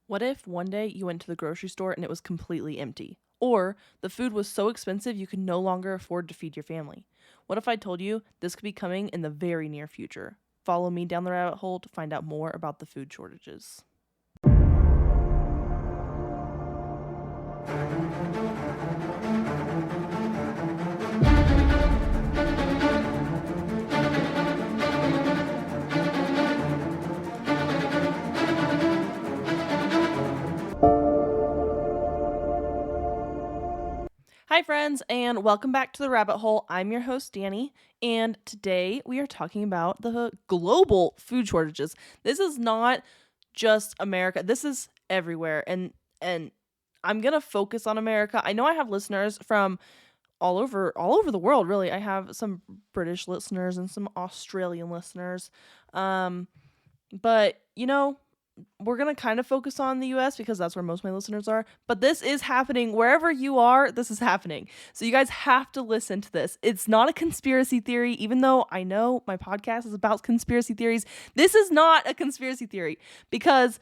What if one day you went to the grocery store and it was completely empty? Or the food was so expensive you could no longer afford to feed your family? What if I told you this could be coming in the very near future? Follow me down the rabbit hole to find out more about the food shortages. Hi, friends, and welcome back to the rabbit hole. I'm your host, Dani, and today we are talking about the global food shortages. This is not just America. This is everywhere, and I'm gonna focus on America. I know I have listeners from all over the world. Really, I have some British listeners and some Australian listeners, but we're going to kind of focus on the US because that's where most of my listeners are. But this is happening wherever you are. This is happening. So you guys have to listen to this. It's not a conspiracy theory, even though I know my podcast is about conspiracy theories. This is not a conspiracy theory because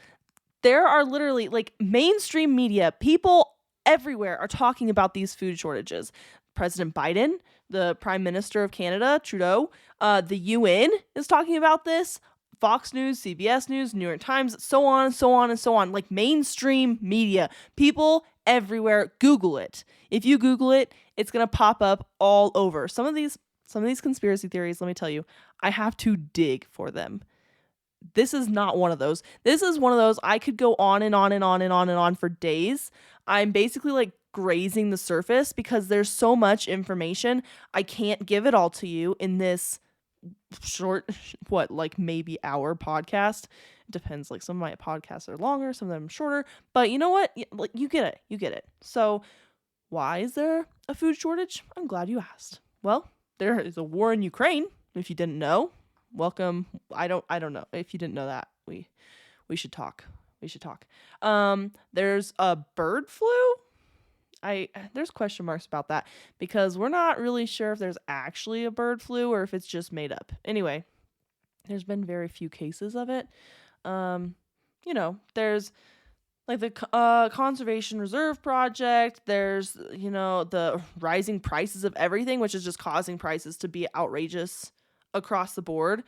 there are literally like mainstream media, people everywhere are talking about these food shortages. President Biden, the Prime Minister of Canada, Trudeau, the UN is talking about this. Fox News, CBS News, New York Times, so on and so on and so on. Like mainstream media. People everywhere. Google it. If you Google it, it's gonna pop up all over. Some of these conspiracy theories, let me tell you, I have to dig for them. This is not one of those. This is one of those I could go on and on and on and on and on for days. I'm basically like grazing the surface because there's so much information. I can't give it all to you in this short, like maybe hour podcast. It depends. Like some of my podcasts are longer, some of them shorter. But you know what? Like you get it. You get it. So why is there a food shortage? I'm glad you asked. Well, there is a war in Ukraine. If you didn't know, welcome. I don't know. If you didn't know that, we should talk. We should talk. There's a bird flu. There's question marks about that because we're not really sure if there's actually a bird flu or if it's just made up. Anyway, there's been very few cases of it. There's like the Conservation Reserve Project. There's, the rising prices of everything, which is just causing prices to be outrageous across the board.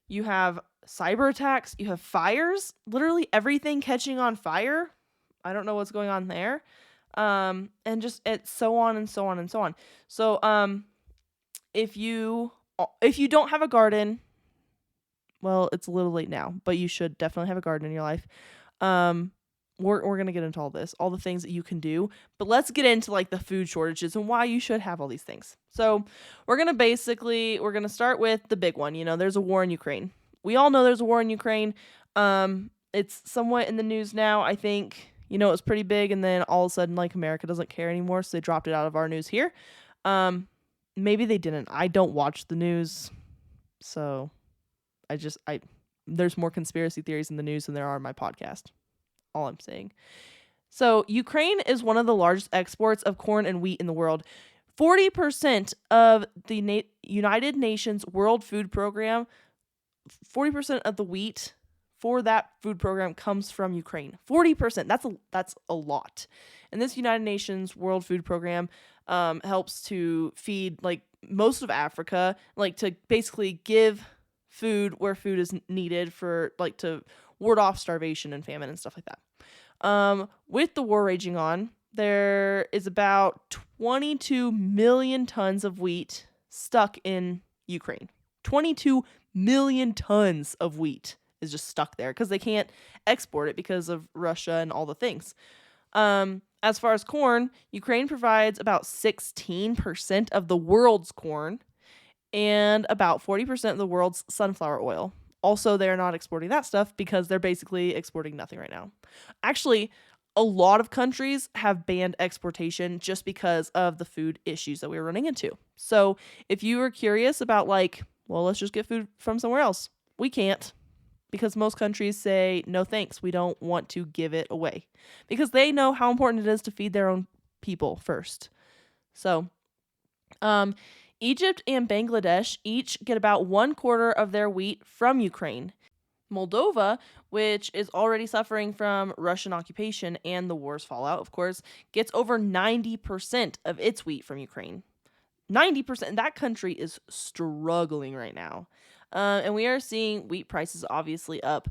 You have cyber attacks. You have fires. Literally everything catching on fire. I don't know what's going on there. And just it's so on and so on and so on. So, if you don't have a garden, well, it's a little late now, but you should definitely have a garden in your life. We're going to get into all this, all the things that you can do, but let's get into like the food shortages and why you should have all these things. So we're going to start with the big one. There's a war in Ukraine. We all know there's a war in Ukraine. It's somewhat in the news now, I think. It was pretty big, and then all of a sudden, like, America doesn't care anymore, so they dropped it out of our news here. Maybe they didn't. I don't watch the news, so there's more conspiracy theories in the news than there are in my podcast. All I'm saying. So, Ukraine is one of the largest exports of corn and wheat in the world. 40% of the United Nations World Food Program, 40% of the wheat for that food program comes from Ukraine. 40%. That's a lot. And this United Nations World Food Program helps to feed like most of Africa, like to basically give food where food is needed for like to ward off starvation and famine and stuff like that. With the war raging on, there is about 22 million tons of wheat stuck in Ukraine. 22 million tons of wheat is just stuck there because they can't export it because of Russia and all the things. As far as corn, Ukraine provides about 16% of the world's corn and about 40% of the world's sunflower oil. Also, they're not exporting that stuff because they're basically exporting nothing right now. Actually, a lot of countries have banned exportation just because of the food issues that we're running into. So if you are curious about let's just get food from somewhere else, we can't. Because most countries say, no thanks, we don't want to give it away. Because they know how important it is to feed their own people first. So, Egypt and Bangladesh each get about 1/4 of their wheat from Ukraine. Moldova, which is already suffering from Russian occupation and the war's fallout, of course, gets over 90% of its wheat from Ukraine. 90%. That country is struggling right now. And we are seeing wheat prices obviously up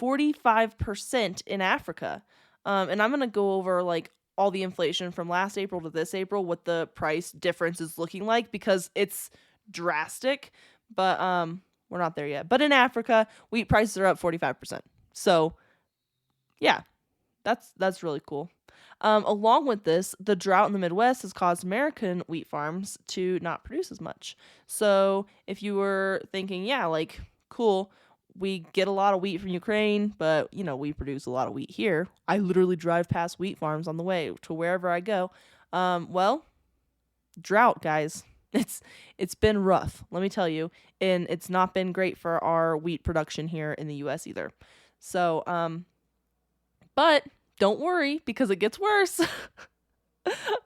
45% in Africa. And I'm going to go over like all the inflation from last April to this April, what the price difference is looking like, because it's drastic. But we're not there yet. But in Africa, wheat prices are up 45%. So yeah, that's really cool. Along with this, the drought in the Midwest has caused American wheat farms to not produce as much. So if you were thinking, yeah, like, cool, we get a lot of wheat from Ukraine, but, we produce a lot of wheat here. I literally drive past wheat farms on the way to wherever I go. Well, drought, guys. It's been rough, let me tell you. And it's not been great for our wheat production here in the U.S. either. So, but don't worry, because it gets worse.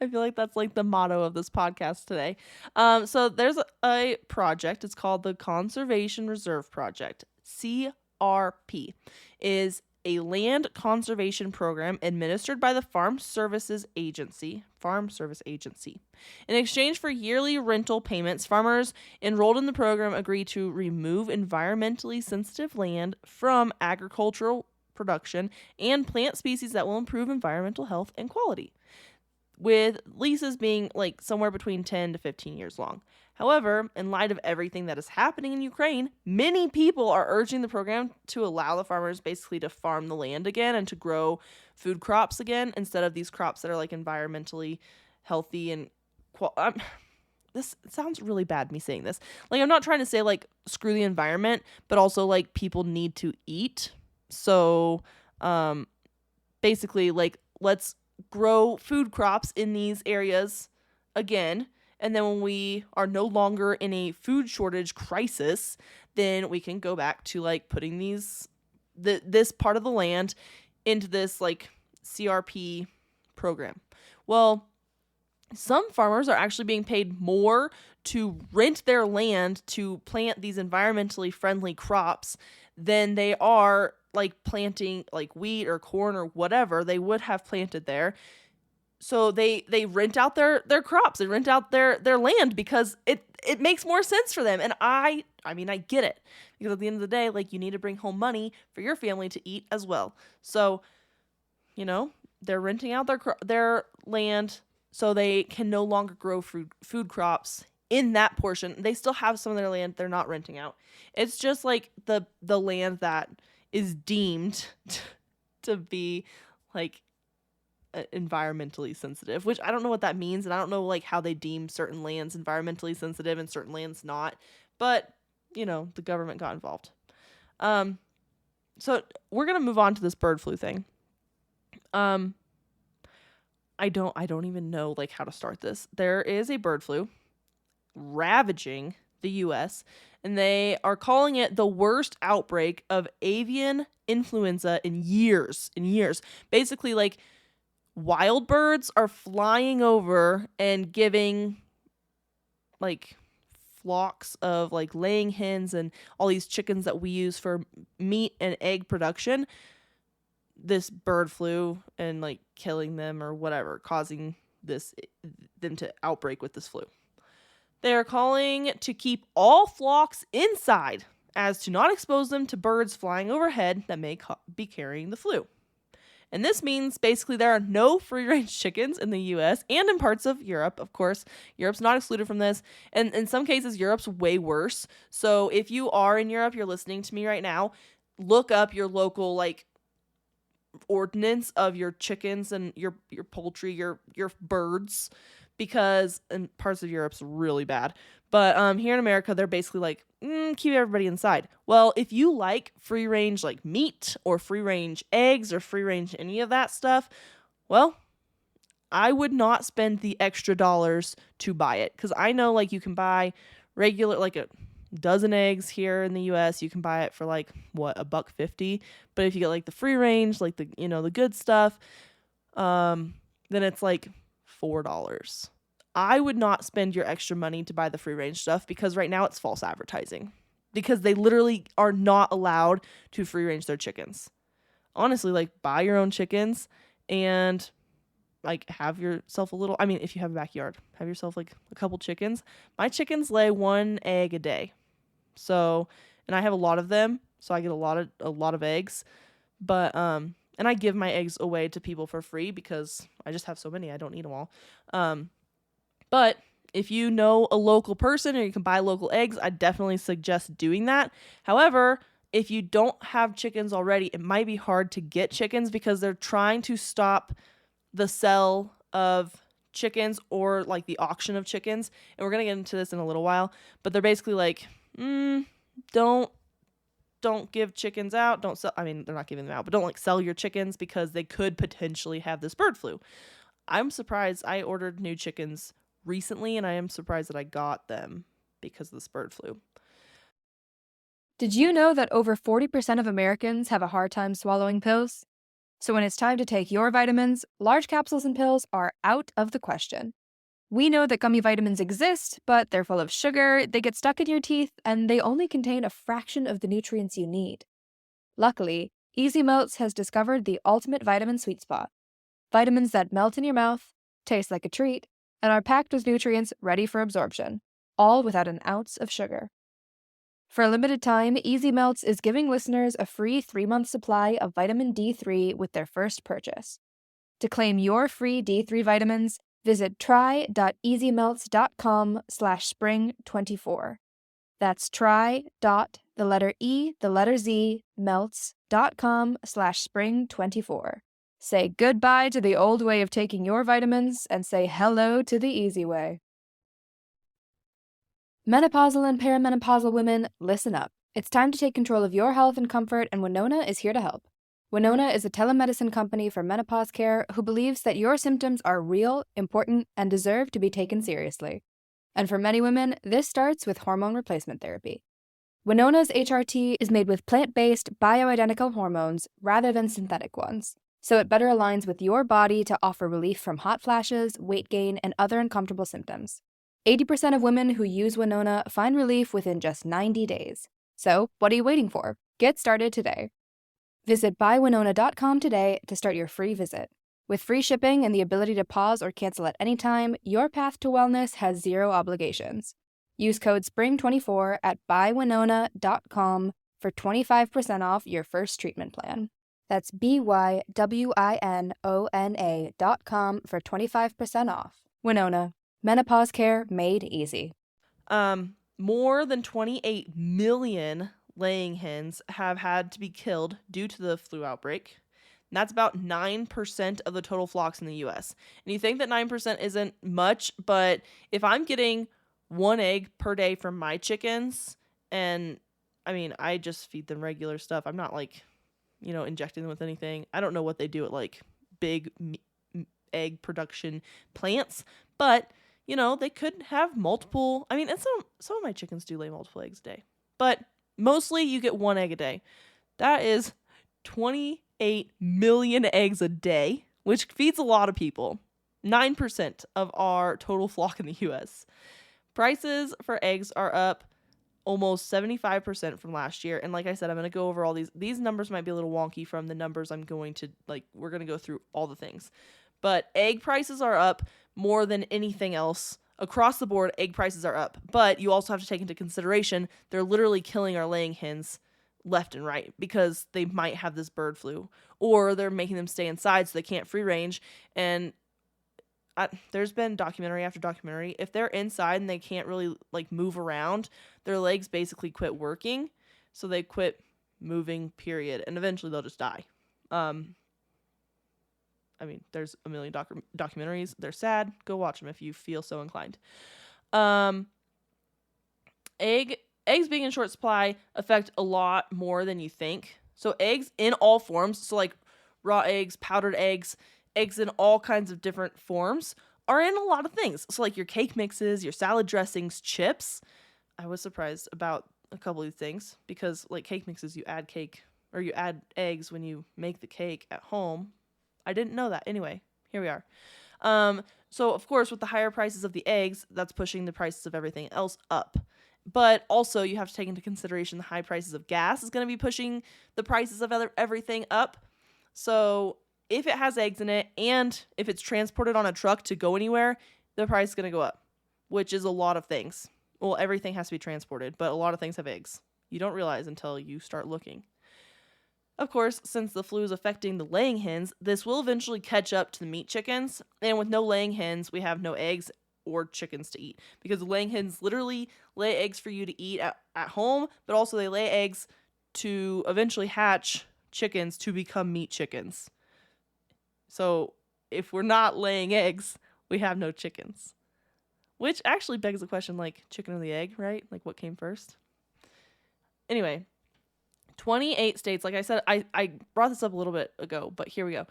I feel like that's like the motto of this podcast today. So there's a project. It's called the Conservation Reserve Project. CRP is a land conservation program administered by the Farm Service Agency. In exchange for yearly rental payments, farmers enrolled in the program agree to remove environmentally sensitive land from agricultural production and plant species that will improve environmental health and quality, with leases being like somewhere between 10 to 15 years long. However, in light of everything that is happening in Ukraine, many people are urging the program to allow the farmers basically to farm the land again and to grow food crops again instead of these crops that are like environmentally healthy and this sounds really bad, me saying this. Like, I'm not trying to say like screw the environment, but also like people need to eat. So, basically, like, let's grow food crops in these areas again. And then when we are no longer in a food shortage crisis, then we can go back to like putting this part of the land into this like CRP program. Well, some farmers are actually being paid more to rent their land to plant these environmentally friendly crops than they are like planting like wheat or corn or whatever they would have planted there. So they rent out their crops, they rent out their land because it makes more sense for them. And I mean, I get it, because at the end of the day, like, you need to bring home money for your family to eat as well. So, they're renting out their land so they can no longer grow food crops in that portion. They still have some of their land they're not renting out. It's just like the land that is deemed to be like environmentally sensitive, which I don't know what that means, and I don't know like how they deem certain lands environmentally sensitive and certain lands not, but the government got involved. So we're gonna move on to this bird flu thing. I don't even know like how to start this. There is a bird flu ravaging the US, and they are calling it the worst outbreak of avian influenza in years. Basically, like, wild birds are flying over and giving like flocks of like laying hens and all these chickens that we use for meat and egg production this bird flu and like killing them or whatever, causing them to outbreak with this flu. They are calling to keep all flocks inside as to not expose them to birds flying overhead that may be carrying the flu. And this means basically there are no free-range chickens in the US and in parts of Europe, of course. Europe's not excluded from this. And in some cases, Europe's way worse. So if you are in Europe, you're listening to me right now, look up your local like ordinance of your chickens and your poultry, your birds, because in parts of Europe's really bad. But here in America, they're basically like, keep everybody inside. Well, if you like free range like meat or free range eggs or free range any of that stuff, well, I would not spend the extra dollars to buy it, because I know like you can buy regular like a dozen eggs here in the US, you can buy it for like $1.50. But if you get like the free range, like the the good stuff, then it's like $4. I would not spend your extra money to buy the free range stuff, because right now it's false advertising. because they literally are not allowed to free range their chickens. Honestly, like buy your own chickens and like have yourself a little, I mean, if you have a backyard, have yourself like a couple chickens. My chickens lay 1 egg a day. So, and I have a lot of them, so I get a lot of eggs. But and I give my eggs away to people for free because I just have so many, I don't need them all. But if you know a local person or you can buy local eggs, I definitely suggest doing that. However, if you don't have chickens already, it might be hard to get chickens because they're trying to stop the sale of chickens or like the auction of chickens. And we're going to get into this in a little while, but they're basically like, don't give chickens out. Don't sell. I mean, they're not giving them out, but don't like sell your chickens because they could potentially have this bird flu. I'm surprised. I ordered new chickens recently and I am surprised that I got them because of this bird flu. Did you know that over 40% of Americans have a hard time swallowing pills? So when it's time to take your vitamins, large capsules and pills are out of the question. We know that gummy vitamins exist, but they're full of sugar, they get stuck in your teeth, and they only contain a fraction of the nutrients you need. Luckily, Easy Melts has discovered the ultimate vitamin sweet spot. Vitamins that melt in your mouth, taste like a treat, and are packed with nutrients ready for absorption, all without an ounce of sugar. For a limited time, Easy Melts is giving listeners a free 3-month supply of vitamin D3 with their first purchase. To claim your free D3 vitamins, visit try.easymelts.com/spring24. That's melts.com/spring24. Say goodbye to the old way of taking your vitamins and say hello to the easy way. Menopausal and perimenopausal women, listen up. It's time to take control of your health and comfort, and Winona is here to help. Winona is a telemedicine company for menopause care who believes that your symptoms are real, important, and deserve to be taken seriously. And for many women, this starts with hormone replacement therapy. Winona's HRT is made with plant-based, bioidentical hormones rather than synthetic ones, so it better aligns with your body to offer relief from hot flashes, weight gain, and other uncomfortable symptoms. 80% of women who use Winona find relief within just 90 days. So, what are you waiting for? Get started today. Visit buywinona.com today to start your free visit. With free shipping and the ability to pause or cancel at any time, your path to wellness has zero obligations. Use code SPRING24 at buywinona.com for 25% off your first treatment plan. That's BYWINONA.com for 25% off. Winona. Menopause care made easy. More than 28 million laying hens have had to be killed due to the flu outbreak. And that's about 9% of the total flocks in the US. And you think that 9% isn't much, but if I'm getting 1 egg per day from my chickens, and I mean, I just feed them regular stuff. I'm not like, injecting them with anything. I don't know what they do at like big egg production plants, but they could have multiple. I mean, and some of my chickens do lay multiple eggs a day, but mostly you get 1 egg a day. That is 28 million eggs a day, which feeds a lot of people. 9% of our total flock in the US. Prices for eggs are up almost 75% from last year. And like I said, I'm going to go over all these. These numbers might be a little wonky from the numbers I'm going to, we're going to go through all the things. But egg prices are up more than anything else. Across the board, egg prices are up. But you also have to take into consideration they're literally killing our laying hens left and right because they might have this bird flu. Or they're making them stay inside so they can't free range. And there's been documentary after documentary. If they're inside and they can't really move around, their legs basically quit working. So they quit moving, period. And eventually they'll just die. I mean, there's a million documentaries. They're sad. Go watch them if you feel so inclined. Eggs being in short supply affect a lot more than you think. So eggs in all forms, so like raw eggs, powdered eggs in all kinds of different forms are in a lot of things. So like your cake mixes, your salad dressings, chips. I was surprised about a couple of these things because like cake mixes, you add eggs when you make the cake at home. I didn't know that. Anyway, here we are. So, of course, with the higher prices of the eggs, that's pushing the prices of everything else up. But also, you have to take into consideration the high prices of gas is going to be pushing the prices of everything up. So if it has eggs in it and if it's transported on a truck to go anywhere, the price is going to go up, which is a lot of things. Well, everything has to be transported, but a lot of things have eggs. You don't realize until you start looking. Of course, since the flu is affecting the laying hens, this will eventually catch up to the meat chickens. And with no laying hens, we have no eggs or chickens to eat. Because the laying hens literally lay eggs for you to eat at home, but also they lay eggs to eventually hatch chickens to become meat chickens. So if we're not laying eggs, we have no chickens. Which actually begs the question, like, chicken or the egg, right? Like, what came first? Anyway, 28 states, like I said, I brought this up a little bit ago, but here we go.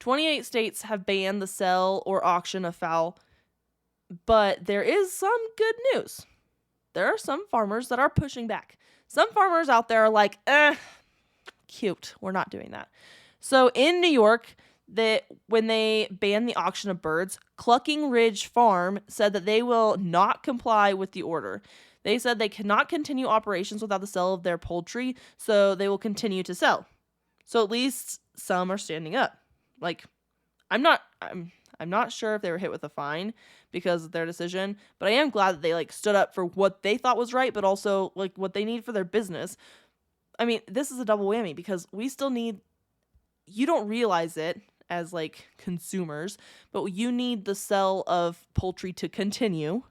28 states have banned the sale or auction of fowl, but there is some good news. There are some farmers that are pushing back. Some farmers out there are like, cute, we're not doing that. So in New York, when they banned the auction of birds, Clucking Ridge Farm said that they will not comply with the order. They said they cannot continue operations without the sale of their poultry, so they will continue to sell. So at least some are standing up. Like, I'm not sure if they were hit with a fine because of their decision, but I am glad that they like stood up for what they thought was right, but also like what they need for their business. I mean, this is a double whammy because we still need, you don't realize it as like consumers, but you need the sale of poultry to continue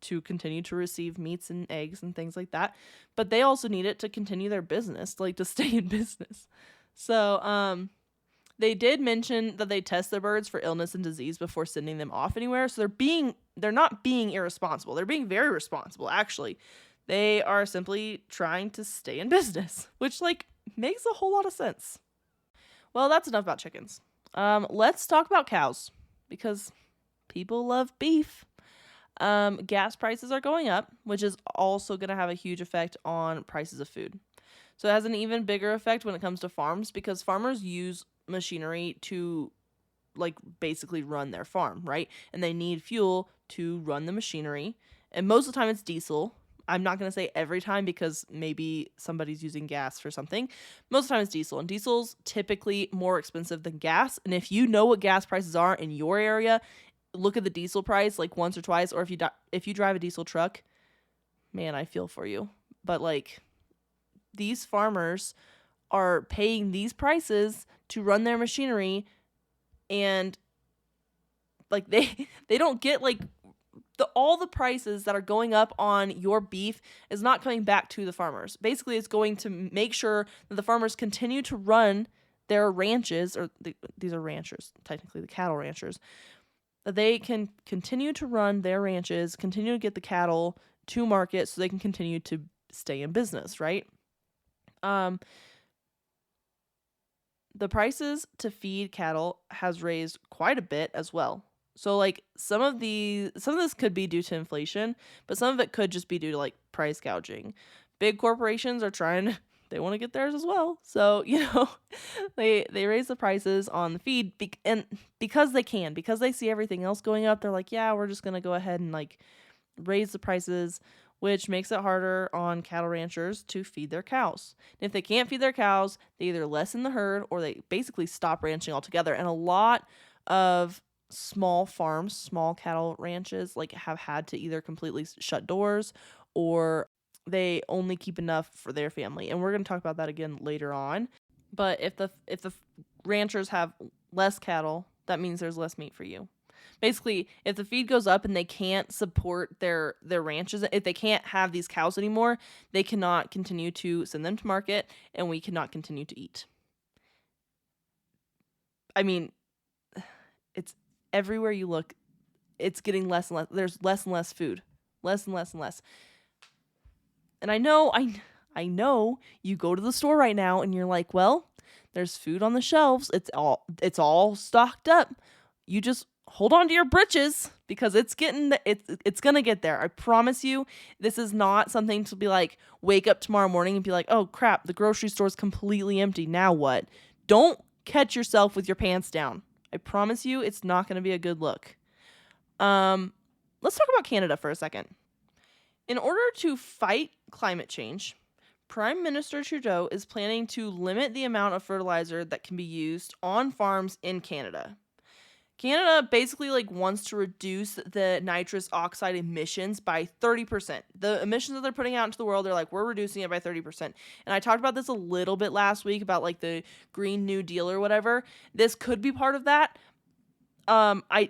to receive meats and eggs and things like that. But they also need it to continue their business, like to stay in business. So, they did mention that they test their birds for illness and disease before sending them off anywhere. So they're not being irresponsible. They're being very responsible, actually. They are simply trying to stay in business, which like makes a whole lot of sense. Well, that's enough about chickens. Let's talk about cows because people love beef. Gas prices are going up, which is also going to have a huge effect on prices of food. So it has an even bigger effect when it comes to farms because farmers use machinery to like basically run their farm, right? And they need fuel to run the machinery. And most of the time it's diesel. I'm not going to say every time because maybe somebody's using gas for something. Most of the time it's diesel, and diesel's typically more expensive than gas. And if you know what gas prices are in your area, look at the diesel price like once or twice, or if you drive a diesel truck, man, I feel for you. But like these farmers are paying these prices to run their machinery, and like they don't get like all the prices that are going up on your beef is not coming back to the farmers. Basically, it's going to make sure that the farmers continue to run their ranches, or these are ranchers, technically the cattle ranchers, that they can continue to run their ranches, continue to get the cattle to market so they can continue to stay in business, right? The prices to feed cattle has raised quite a bit as well. So like some of this could be due to inflation, but some of it could just be due to like price gouging. Big corporations are trying, they want to get theirs as well. So, they raise the prices on the feed and because they can, because they see everything else going up, they're like, yeah, we're just going to go ahead and like raise the prices, which makes it harder on cattle ranchers to feed their cows. And if they can't feed their cows, they either lessen the herd or they basically stop ranching altogether. And a lot of small farms, small cattle ranches, like have had to either completely shut doors or they only keep enough for their family. And we're going to talk about that again later on. But if the ranchers have less cattle, that means there's less meat for you. Basically, if the feed goes up and they can't support their ranches, if they can't have these cows anymore, they cannot continue to send them to market and we cannot continue to eat. I mean, it's everywhere you look, it's getting less and less. There's less and less food. Less and less and less. And I know you go to the store right now and you're like, well, there's food on the shelves. It's all stocked up. You just hold on to your britches because it's going to get there. I promise you, this is not something to be like, wake up tomorrow morning and be like, oh crap, the grocery store's completely empty. Now what? Don't catch yourself with your pants down. I promise you, it's not going to be a good look. Let's talk about Canada for a second. In order to fight climate change, Prime Minister Trudeau is planning to limit the amount of fertilizer that can be used on farms in Canada. Canada basically wants to reduce the nitrous oxide emissions by 30%. The emissions that they're putting out into the world, they're like, we're reducing it by 30%. And I talked about this a little bit last week about the Green New Deal or whatever. This could be part of that. I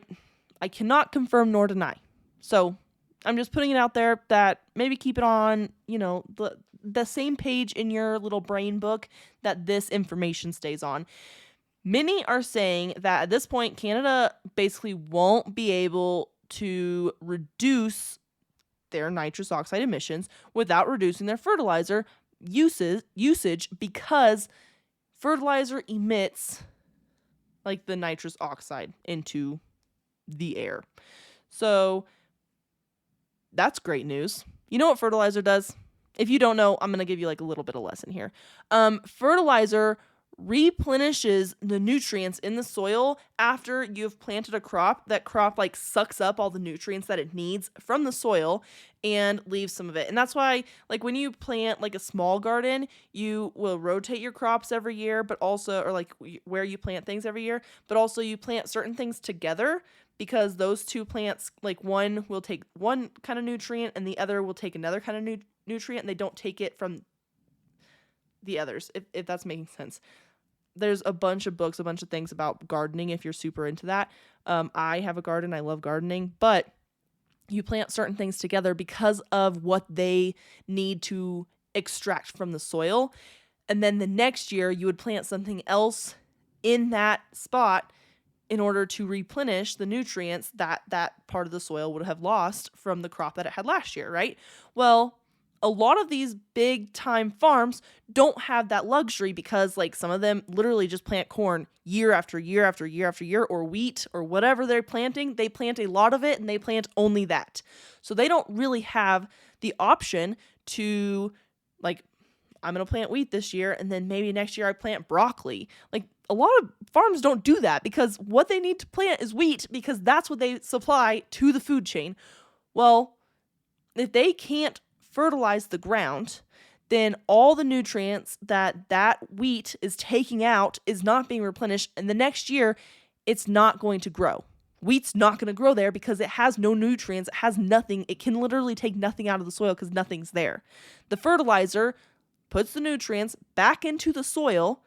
cannot confirm nor deny. So I'm just putting it out there that maybe keep it on, the same page in your little brain book that this information stays on. Many are saying that at this point, Canada basically won't be able to reduce their nitrous oxide emissions without reducing their fertilizer usage because fertilizer emits the nitrous oxide into the air. So that's great news. You know what fertilizer does? If you don't know, I'm going to give you a little bit of lesson here. Fertilizer replenishes the nutrients in the soil after you've planted a crop. That crop sucks up all the nutrients that it needs from the soil and leaves some of it. And that's why when you plant a small garden, you will rotate your crops every year, but also or where you plant things every year, but also you plant certain things together because those two plants one will take one kind of nutrient and the other will take another kind of nutrient, and they don't take it from the others, if that's making sense. There's a bunch of books, a bunch of things about gardening if you're super into that. I have a garden. I love gardening. But you plant certain things together because of what they need to extract from the soil. And then the next year, you would plant something else in that spot in order to replenish the nutrients that that part of the soil would have lost from the crop that it had last year, right? Well, a lot of these big time farms don't have that luxury because some of them literally just plant corn year after year after year after year, or wheat or whatever they're planting. They plant a lot of it and they plant only that. So they don't really have the option to I'm going to plant wheat this year and then maybe next year I plant broccoli. A lot of farms don't do that because what they need to plant is wheat because that's what they supply to the food chain. Well, if they can't fertilize the ground, then all the nutrients that wheat is taking out is not being replenished, and the next year it's not going to grow. Wheat's not going to grow there because it has no nutrients, it has nothing. It can literally take nothing out of the soil because nothing's there. The fertilizer puts the nutrients back into the soil.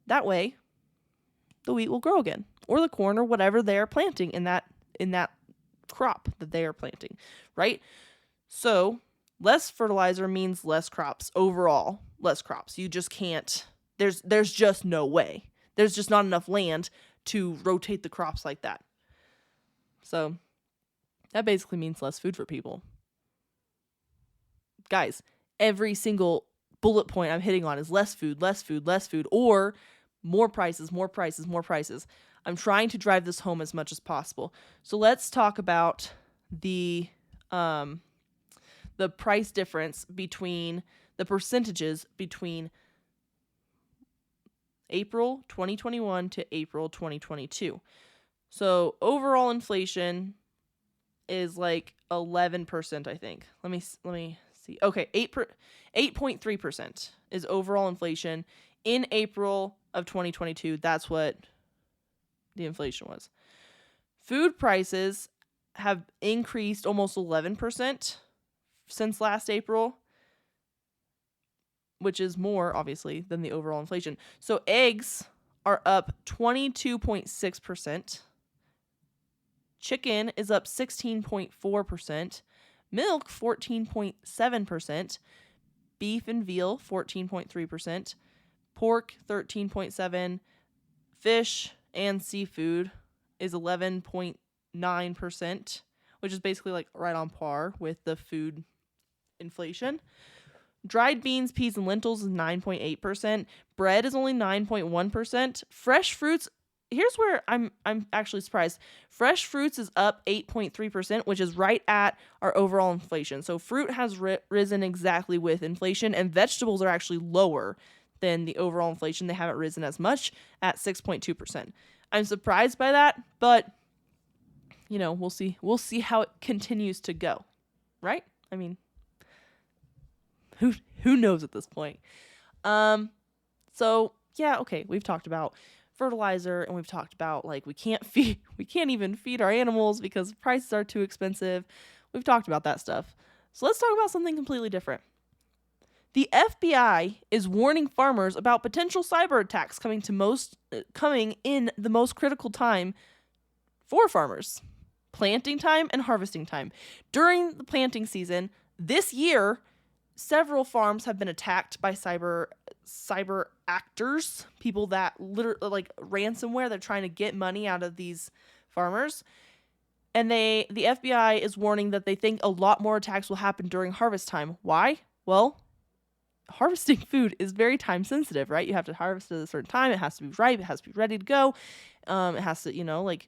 That way the wheat will grow again, or the corn, or whatever they're planting in that crop that they are planting, right? So less fertilizer means less crops overall. Less crops. You just can't. There's just no way. There's just not enough land to rotate the crops like that. So that basically means less food for people. Guys, every single bullet point I'm hitting on is less food, less food, less food, or more prices, more prices, more prices. I'm trying to drive this home as much as possible. So let's talk about the price difference between the percentages between April 2021 to April 2022. So overall inflation is 11%, I think. Let me see. Okay, 8.3% is overall inflation in April of 2022. That's what the inflation was. Food prices have increased almost 11% since last April, which is more, obviously, than the overall inflation. So eggs are up 22.6%. Chicken is up 16.4%. Milk, 14.7%. Beef and veal, 14.3%. Pork, 13.7%. Fish and seafood is 11.9%, which is basically right on par with the food inflation. Dried beans, peas, and lentils is 9.8%. Bread is only 9.1%. Fresh fruits, here's where I'm actually surprised. Fresh fruits is up 8.3%, which is right at our overall inflation. So fruit has risen exactly with inflation, and vegetables are actually lower than the overall inflation. They haven't risen as much at 6.2%. I'm surprised by that, but we'll see. We'll see how it continues to go, right? I mean, Who knows at this point? So yeah, okay, we've talked about fertilizer, and we've talked about like we can't even feed our animals because prices are too expensive. We've talked about that stuff. So let's talk about something completely different. The FBI is warning farmers about potential cyber attacks coming in the most critical time for farmers. Planting time and harvesting time. During the planting season this year, several farms have been attacked by cyber actors, people that literally like ransomware. They're trying to get money out of these farmers. And the FBI is warning that they think a lot more attacks will happen during harvest time. Why? Well, harvesting food is very time sensitive, right? You have to harvest at a certain time. It has to be ripe. It has to be ready to go. It has to,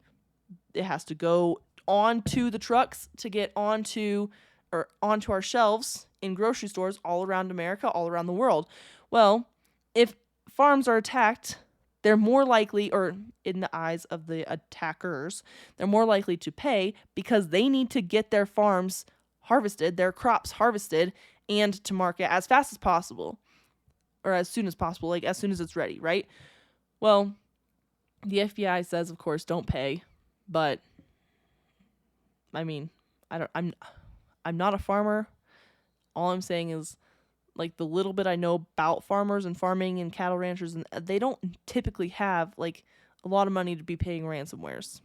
it has to go onto the trucks to get onto our shelves in grocery stores all around America, all around the world. Well, if farms are attacked, they're more likely, or in the eyes of the attackers, they're more likely to pay because they need to get their farms harvested, their crops harvested, and to market as fast as possible, or as soon as possible, like as soon as it's ready, right? Well, the FBI says, of course, don't pay, but I mean, I'm not a farmer. All I'm saying is, like, the little bit I know about farmers and farming and cattle ranchers, and they don't typically have like a lot of money to be paying ransomwares.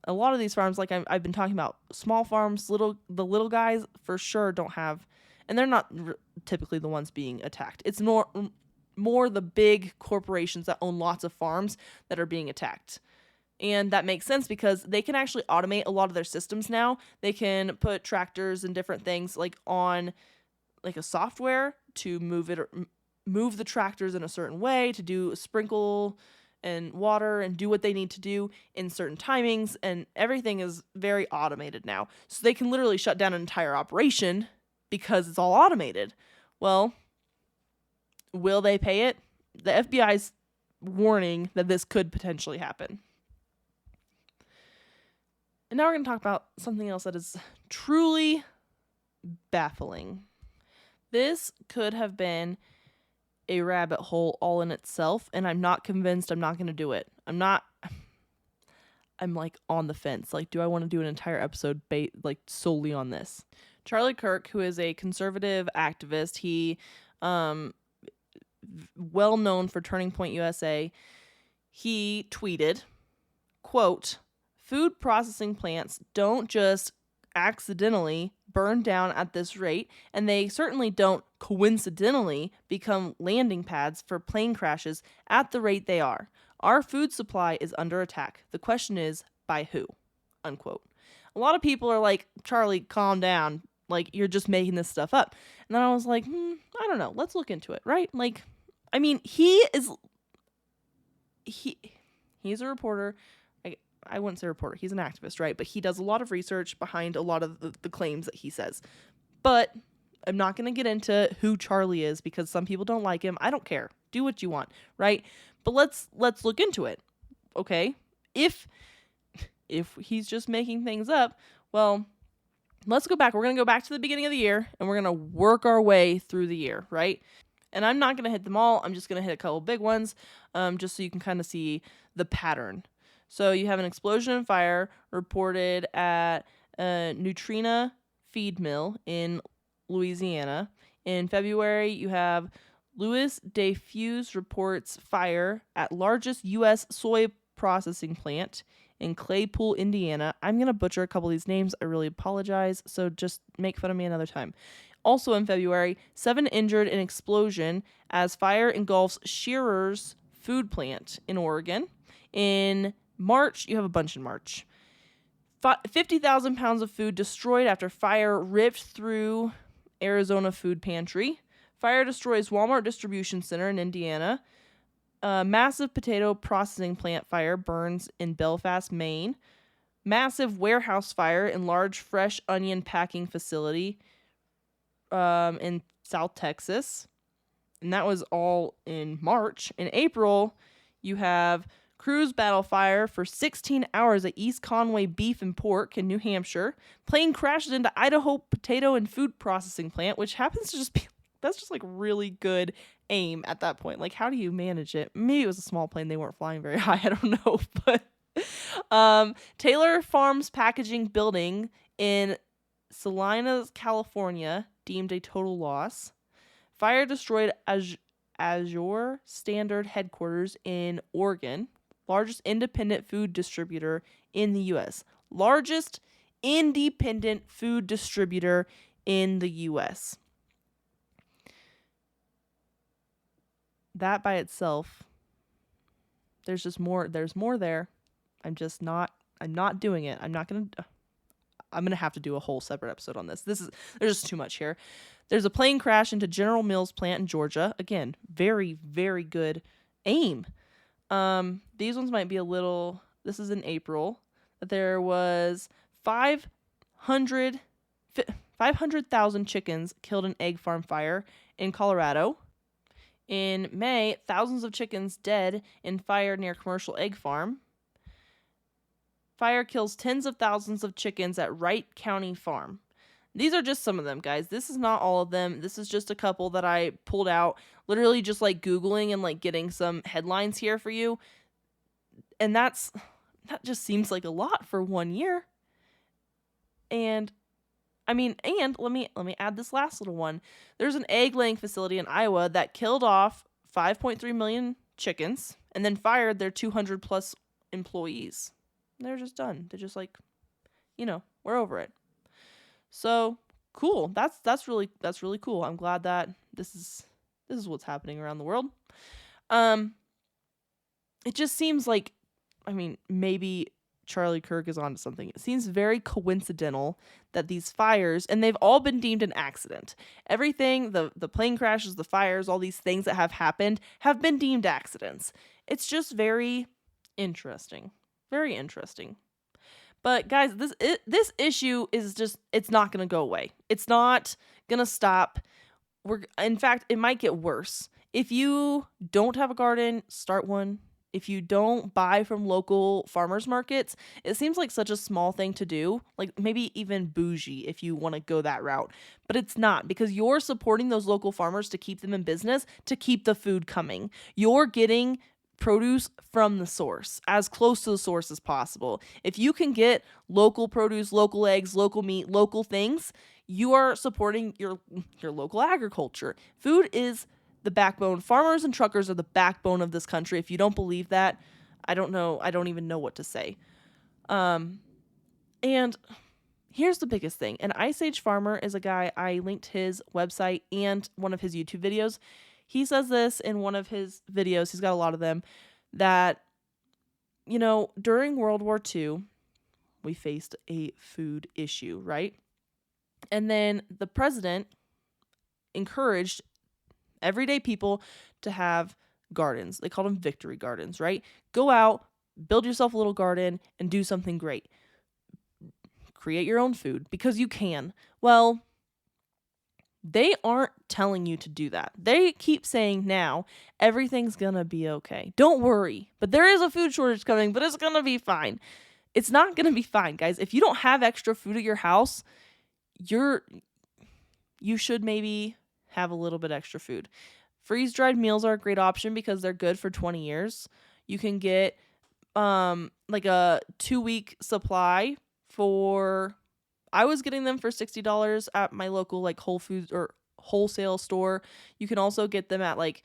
A lot of these farms, like I've been talking about, small farms, the little guys for sure don't have, and they're not typically the ones being attacked. It's more the big corporations that own lots of farms that are being attacked. And that makes sense because they can actually automate a lot of their systems now. They can put tractors and different things like on like a software to move the tractors in a certain way, to do sprinkle and water and do what they need to do in certain timings, and everything is very automated now. So they can literally shut down an entire operation because it's all automated. Well, will they pay it? The FBI's warning that this could potentially happen. And now we're going to talk about something else that is truly baffling. This could have been a rabbit hole all in itself, and I'm not convinced I'm not going to do it. I'm like on the fence. Like, do I want to do an entire episode like solely on this? Charlie Kirk, who is a conservative activist, he well known for Turning Point USA, he tweeted, quote, "Food processing plants don't just accidentally burn down at this rate, and they certainly don't coincidentally become landing pads for plane crashes at the rate they are. Our food supply is under attack. The question is, by who?" Unquote. A lot of people are like, Charlie, calm down. Like, you're just making this stuff up. And then I was like, I don't know. Let's look into it, right? Like, I mean, he's a reporter. I wouldn't say reporter. He's an activist, right? But he does a lot of research behind a lot of the claims that he says. But I'm not going to get into who Charlie is because some people don't like him. I don't care. Do what you want, right? But let's look into it, okay? If he's just making things up, well, let's go back. We're going to go back to the beginning of the year, and we're going to work our way through the year, right? And I'm not going to hit them all. I'm just going to hit a couple big ones, just so you can kind of see the pattern. So you have an explosion and fire reported at a Nutrina feed mill in Louisiana. In February, you have Louis Defuse reports fire at largest U.S. soy processing plant in Claypool, Indiana. I'm going to butcher a couple of these names. I really apologize. So just make fun of me another time. Also in February, 7 injured in explosion as fire engulfs Shearer's food plant in Oregon. In March, you have a bunch in March. 50,000 pounds of food destroyed after fire ripped through Arizona food pantry. Fire destroys Walmart distribution center in Indiana. Massive potato processing plant fire burns in Belfast, Maine. Massive warehouse fire in large fresh onion packing facility in South Texas. And that was all in March. In April, you have Crews battle fire for 16 hours at East Conway Beef and Pork in New Hampshire. Plane crashes into Idaho potato and food processing plant, which happens to just be, that's just like really good aim at that point. Like, how do you manage it? Maybe it was a small plane. They weren't flying very high. I don't know. But Taylor Farms Packaging Building in Salinas, California, deemed a total loss. Fire destroyed Azure Standard headquarters in Oregon, largest independent food distributor in the U.S. Largest independent food distributor in the U.S. That by itself, there's more there. I'm not doing it. I'm going to have to do a whole separate episode on this. There's just too much here. There's a plane crash into General Mills plant in Georgia. Again, very, very good aim. These ones might be a little, this is in April, that there was 500,000 chickens killed in egg farm fire in Colorado. In May, thousands of chickens dead in fire near commercial egg farm. Fire kills tens of thousands of chickens at Wright County Farm. These are just some of them, guys. This is not all of them. This is just a couple that I pulled out, literally just like Googling and like getting some headlines here for you. And that just seems like a lot for 1 year. And I mean, and let me add this last little one. There's an egg laying facility in Iowa that killed off 5.3 million chickens and then fired their 200 plus employees. They're just done. They're just like, we're over it. So cool. That's really cool. I'm glad that this is what's happening around the world. It just seems like, I mean, maybe Charlie Kirk is onto something. It seems very coincidental that these fires, and they've all been deemed an accident. Everything, the plane crashes, the fires, all these things that have happened have been deemed accidents. It's just very interesting. Very interesting. But guys, this issue is just, it's not going to go away. It's not going to stop. In fact, it might get worse. If you don't have a garden, start one. If you don't buy from local farmers markets, it seems like such a small thing to do, like maybe even bougie if you want to go that route. But it's not, because you're supporting those local farmers to keep them in business, to keep the food coming. You're getting produce from the source, as close to the source as possible. If you can get local produce, local eggs, local meat, local things, you are supporting your local agriculture. Food is the backbone. Farmers and truckers are the backbone of this country. If you don't believe that, I don't know. I don't even know what to say. And here's the biggest thing. An Ice Age farmer is a guy, I linked his website and one of his YouTube videos. He says this in one of his videos, he's got a lot of them, that, during World War II, we faced a food issue, right? And then the president encouraged everyday people to have gardens. They called them victory gardens, right? Go out, build yourself a little garden, and do something great. Create your own food, because you can. Well, they aren't telling you to do that. They keep saying now, everything's gonna be okay. Don't worry. But there is a food shortage coming, but it's gonna be fine. It's not gonna be fine, guys. If you don't have extra food at your house, you should maybe have a little bit extra food. Freeze-dried meals are a great option because they're good for 20 years. You can get like a 2-week supply for, I was getting them for $60 at my local like Whole Foods or wholesale store. You can also get them at like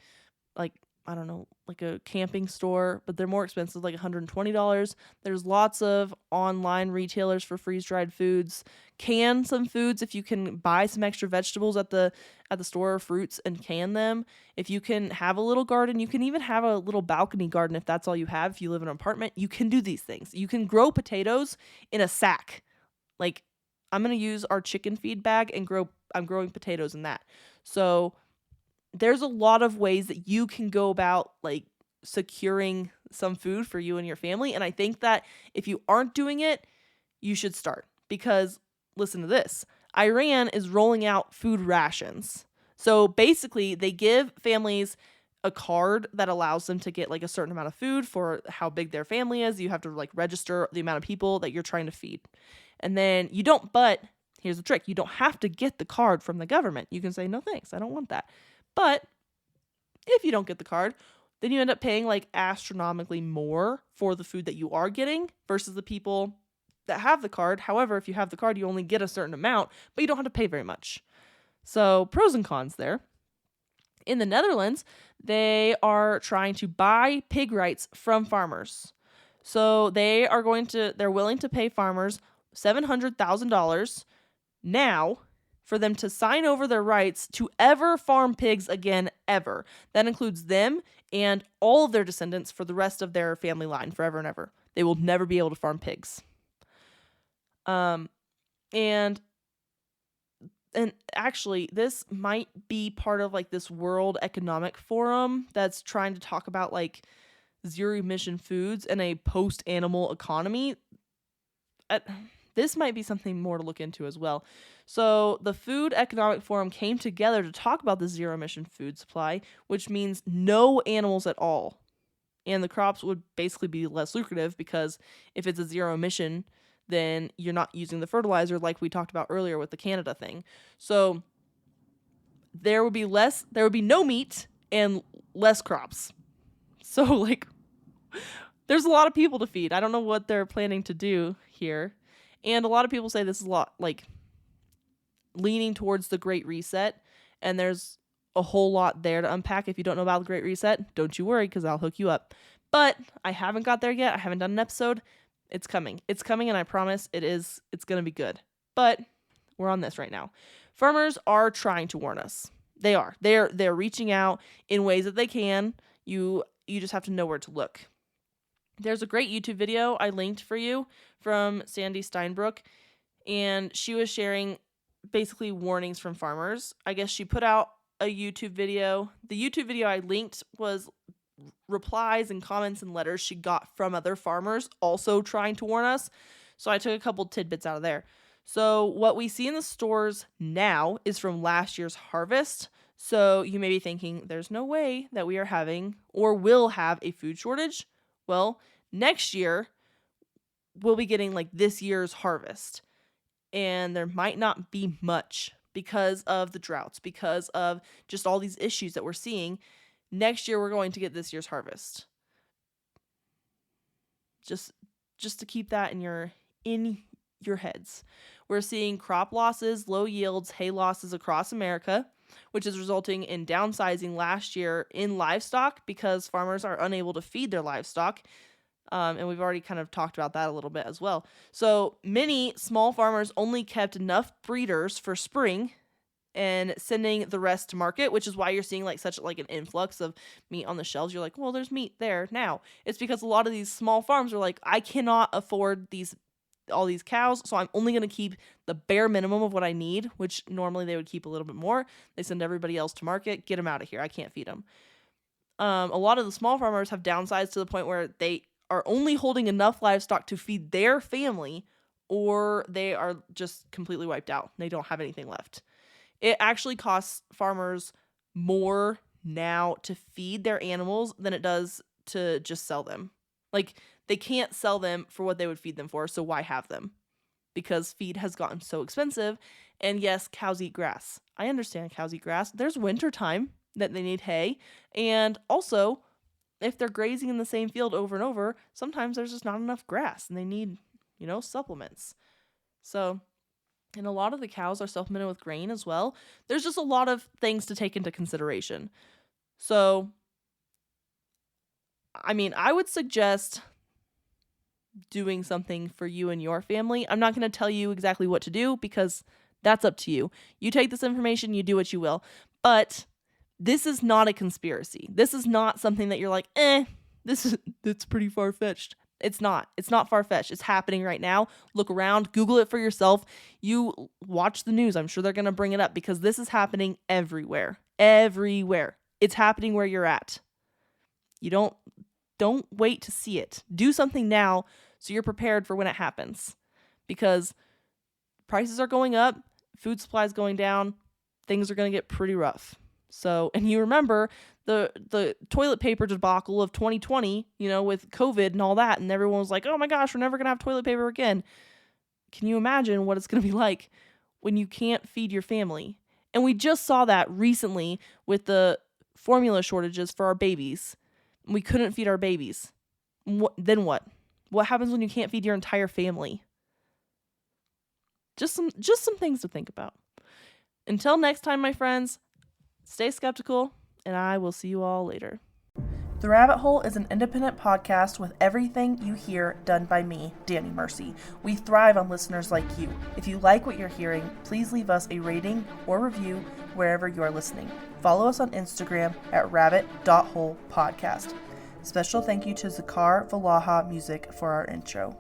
I don't know, like a camping store, but they're more expensive, like $120. There's lots of online retailers for freeze-dried foods. Can some foods if you can buy some extra vegetables at the store or fruits and can them. If you can have a little garden, you can even have a little balcony garden if that's all you have. If you live in an apartment, you can do these things. You can grow potatoes in a sack. Like, I'm going to use our chicken feed bag and I'm growing potatoes in that. So there's a lot of ways that you can go about like securing some food for you and your family. And I think that if you aren't doing it, you should start, because listen to this. Iran is rolling out food rations. So basically they give families a card that allows them to get like a certain amount of food for how big their family is. You have to like register the amount of people that you're trying to feed. And then you don't, but here's the trick, you don't have to get the card from the government. You can say, no thanks, I don't want that. But if you don't get the card, then you end up paying like astronomically more for the food that you are getting versus the people that have the card. However, if you have the card, you only get a certain amount, but you don't have to pay very much. So pros and cons there. In the Netherlands, they are trying to buy pig rights from farmers. So they're willing to pay farmers $700,000 now for them to sign over their rights to ever farm pigs again, ever. That includes them and all of their descendants for the rest of their family line, forever and ever. They will never be able to farm pigs. And actually, this might be part of like this World Economic Forum that's trying to talk about like zero emission foods and a post animal economy. This might be something more to look into as well. So the Food Economic Forum came together to talk about the zero emission food supply, which means no animals at all. And the crops would basically be less lucrative because if it's a zero emission, then you're not using the fertilizer like we talked about earlier with the Canada thing. So there would be no meat and less crops. So like there's a lot of people to feed. I don't know what they're planning to do here. And a lot of people say this is a lot like leaning towards the Great Reset, and there's a whole lot there to unpack. If you don't know about the Great Reset, don't you worry, because I'll hook you up. But I haven't got there yet. I haven't done an episode. It's coming. It's coming, and I promise it's going to be good. But we're on this right now. Farmers are trying to warn us. They are. They're reaching out in ways that they can. You just have to know where to look. There's a great YouTube video I linked for you from Sandy Steinbrook, and she was sharing basically warnings from farmers. I guess she put out a YouTube video. The YouTube video I linked was replies and comments and letters she got from other farmers also trying to warn us. So I took a couple tidbits out of there. So what we see in the stores now is from last year's harvest. So you may be thinking there's no way that we are having or will have a food shortage. Well, next year we'll be getting like this year's harvest. And there might not be much because of the droughts, because of just all these issues that we're seeing. Next year, we're going to get this year's harvest. Just to keep that in your heads. We're seeing crop losses, low yields, hay losses across America, which is resulting in downsizing last year in livestock because farmers are unable to feed their livestock. And we've already kind of talked about that a little bit as well. So many small farmers only kept enough breeders for spring and sending the rest to market, which is why you're seeing like such like an influx of meat on the shelves. You're like, well, there's meat there now. It's because a lot of these small farms are like, I cannot afford all these cows, so I'm only going to keep the bare minimum of what I need, which normally they would keep a little bit more. They send everybody else to market. Get them out of here. I can't feed them. A lot of the small farmers have downsized to the point where they are only holding enough livestock to feed their family, or they are just completely wiped out. They don't have anything left. It actually costs farmers more now to feed their animals than it does to just sell them. Like, they can't sell them for what they would feed them for, so why have them? Because feed has gotten so expensive, and yes, cows eat grass. I understand cows eat grass. There's winter time that they need hay, and also if they're grazing in the same field over and over, sometimes there's just not enough grass and they need, supplements. So, and a lot of the cows are supplemented with grain as well. There's just a lot of things to take into consideration. So, I mean, I would suggest doing something for you and your family. I'm not going to tell you exactly what to do because that's up to you. You take this information, you do what you will. But this is not a conspiracy. This is not something that you're like, that's pretty far-fetched. It's not. It's not far-fetched. It's happening right now. Look around. Google it for yourself. You watch the news. I'm sure they're going to bring it up because this is happening everywhere. Everywhere. It's happening where you're at. You don't wait to see it. Do something now so you're prepared for when it happens. Because prices are going up, food supply is going down, things are going to get pretty rough. So, and you remember the toilet paper debacle of 2020, with COVID and all that, and everyone was like, "Oh my gosh, we're never going to have toilet paper again." Can you imagine what it's going to be like when you can't feed your family? And we just saw that recently with the formula shortages for our babies. We couldn't feed our babies. Then what? What happens when you can't feed your entire family? Just some things to think about. Until next time, my friends, stay skeptical, and I will see you all later. The Rabbit Hole is an independent podcast with everything you hear done by me, Dani Mercy. We thrive on listeners like you. If you like what you're hearing, please leave us a rating or review wherever you are listening. Follow us on Instagram at rabbit.holepodcast. Special thank you to Zakar Valaha Music for our intro.